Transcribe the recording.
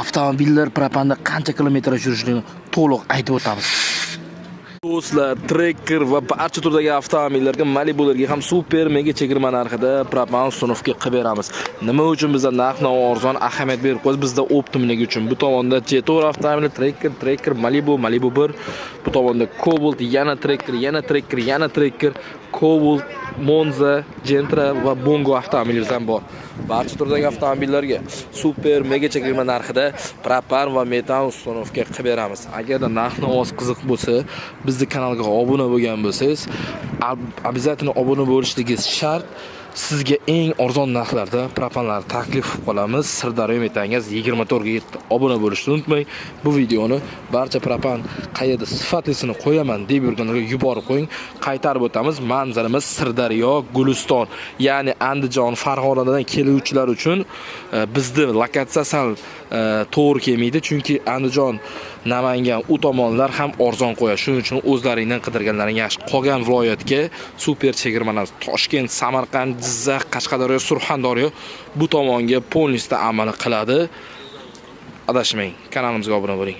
avtomobillar propanda qancha kilometraj yurishini to'liq aytib o'tamiz. Do'stlar, Tracker va barcha turdagi avtomobillarga, Malibularga ham super mega chegirma narxida propan ustunovka qilib beramiz. Nima uchun bizda narx-navo arzon ahamiyat berib qo'yamiz? Bizda optimligi uchun. Bu tomonda Jetor avtomobili, Tracker, Malibu 1, bu tomonda Cobalt, yana Tracker, Cobalt, Monza, Gentra va Bongo avtomobilimiz ham bor. Barcha turdagi avtomobillarga super mega chegirma narxida propan va metan ustunovka qilib beramiz. Agarda narx-navoz qiziq bo'lsa, bizning kanalga obuna bo'lgan bo'lsangiz, обязательно obuna bo'lishingiz shart. Sizga eng arzon narxlarda propanlar taklif qilamiz. Sirdaryo metangiz 24 ga yetdi. Obuna bo'lishni unutmang. Bu videoni barcha propan qayerda sifatlisini qo'yaman deb yurganlarga yuborib qo'ying. Qaytarib o'tamiz. Manzaramiz Sirdaryo, Guliston, ya'ni Andijon, Farg'onadan keluvchilar uchun bizning lokatsiya sal to'g'ri kelmaydi, chunki Andijon, Namangan u tomonlar ham arzon qo'yadi. Shuning uchun o'zlaringdan qidirganlaring yaxshi. Qolgan viloyatga super chegirmalar Toshkent, Samarqand, Jizzax, Qashqadaryo, Surxondaryo bu tomonga polnisda amal qiladi. Adashmang, kanalimizga obuna bo'ling.